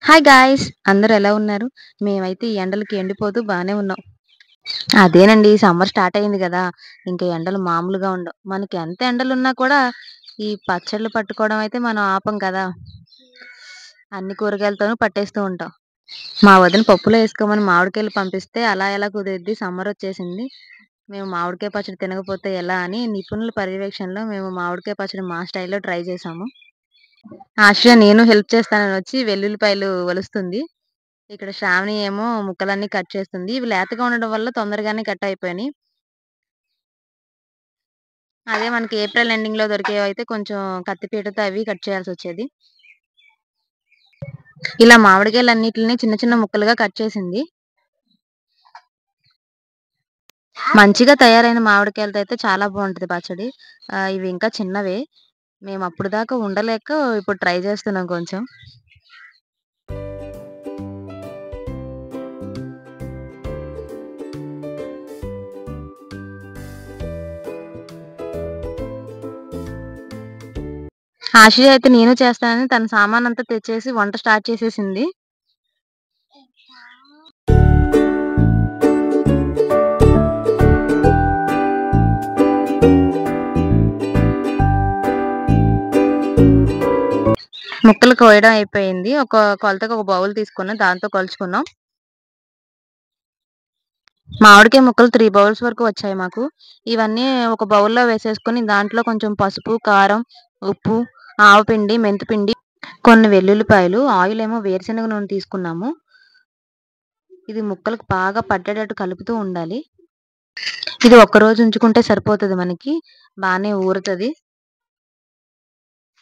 Hi guys! అందరూ ఎలా ఉన్నారు? మేమైతే ఈ ఎండలకి ఎండిపోతూ బానే ఉన్నాం. అదేనండి సమ్మర్ స్టార్ట్ అయింది గదా! ఇంక ఎండలు మామూలుగా ఉండవు. మనకి ఎంత ఎండలున్నా కూడా ఈ పచ్చడ్లు పట్టుకోవడం అయితే మనం ఆపం కదా! అన్ని కూరగాయలతోనూ పట్టేస్తూ ఉంటాం. మా వదిన పప్పులో ఏసుకోమని మామిడికాయలు పంపిస్తే అలా ఎలా కుదిరిద్ది సమ్మరొచ్చేసింది. మేము మామిడికాయ పచ్చడి తినకపోతే ఎలా అని నిపుణుల పర్యవేక్షణలో మేము మామిడికాయ పచ్చడి మా స్టైల్‌లో ట్రై చేశాము. ఆశ్రయ నేను హెల్ప్ చేస్తానని వచ్చి వెల్లుల్లిపాయలు ఒలుస్తుంది. ఇక్కడ శ్రావణి ఏమో ముక్కలన్నీ కట్ చేస్తుంది. ఇవి లేతగా ఉండడం వల్ల తొందరగానే కట్ అయిపోయినాయి. అదే మనకి ఏప్రిల్ ఎండింగ్‌లో దొరికేవైతే కొంచెం కత్తిపీటతో అవి కట్ చేయాల్సొచ్చేది. ఇలా మామిడికాయలన్నిటిని చిన్న చిన్న ముక్కలుగా కట్ చేసింది. మంచిగా తయారైన మామిడికాయలతో అయితే చాలా బావుంటది పచ్చడి. ఇవి ఇంకా చిన్నవే. మేము అప్పటిదాకా ఉండలేక ఇప్పుడు ట్రై చేస్తున్నాం కొంచెం. ఆశిష్ అయితే నేను చేస్తానని తన సామానంతా తెచ్చేసి వంట స్టార్ట్ చేసేసింది. ముక్కలు కోయడం అయిపోయింది. ఒక కొలతకి ఒక బౌల్ తీసుకున్నాం. దాంతో కొలుచుకున్నాం. మామిడికాయ ముక్కలు 3 బౌల్స్ వరకు వచ్చాయి మాకు. ఇవన్నీ ఒక బౌల్‌లో వేసేసుకొని దాంట్లో కొంచెం పసుపు, కారం, ఉప్పు, ఆవపిండి, మెంతిపిండి, కొన్ని వెల్లుల్లిపాయలు, ఆయిలేమో వేరుశనగ నూనె తీసుకున్నాము. ఇది ముక్కలకు బాగా పట్టేటట్టు కలుపుతూ ఉండాలి. ఇది ఒక్కరోజు ఉంచుకుంటే సరిపోతది మనకి. బానే ఊరుతది.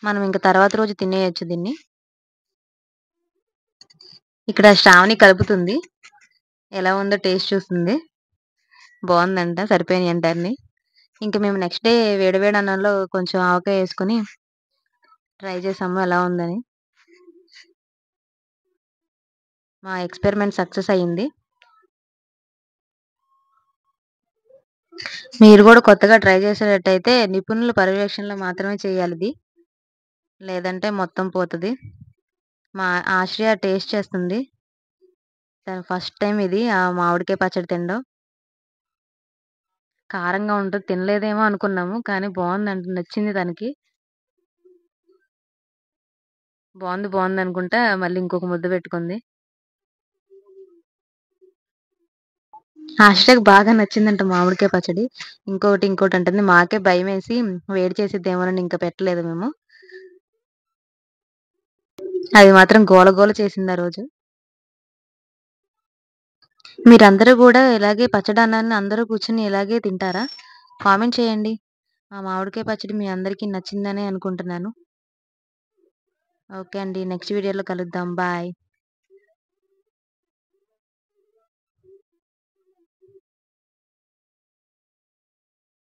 మనం ఇంక తర్వాత రోజు తినేయొచ్చు దీన్ని. ఇక్కడ శ్రావణి కలుపుతుంది. ఎలా ఉందో టేస్ట్ చూస్తుంది. బావుందంట. సరిపోయినాయంట అన్ని. ఇంక మేము నెక్స్ట్ డే వేడి వేడి అన్నంలో కొంచెం ఆవకాయ యేసుకొని ట్రై చేసాము ఎలా ఉందని. మా ఎక్స్‌పెరిమెంట్ సక్సెస్ అయింది. మీరు గూడా కొత్తగా ట్రై చేసేటట్టయితే నిపుణుల పర్యవేక్షణలో మాత్రమే చేయాలిది. లేదంటే మొత్తం పోతది. మా ఆశ్రయ టేస్ట్ చేస్తుంది. తను ఫస్ట్ టైమ్ ఇది మామిడికాయ పచ్చడి తినడం. కారంగా ఉంటది తినలేదేమో అనుకున్నాము. కానీ బావుందంట నచ్చింది తనకి. బావుందనుకుంటా మళ్ళీ ఇంకొక ముద్ద పెట్టుకుంది. ఆశ్రయకి బాగా నచ్చిందంట మామిడికాయ పచ్చడి. ఇంకోటి అంటుంది. మాకే భయమేసి వేడి చేసిద్దేమోనని ఇంక పెట్టలేదు మేము. అది మాత్రం గోల గోల చేసింది ఆ రోజు. మీరందరూ గూడా ఇలాగే పచ్చడన్నాన్ని అందరూ కూర్చొని ఇలాగే తింటారా? కామెంట్ చేయండి. ఆ మామిడికాయ పచ్చడి మీ అందరికీ నచ్చిందనే అనుకుంటున్నాను. ఓకే అండి. నెక్స్ట్ వీడియోలో కలుద్దాం. బాయ్.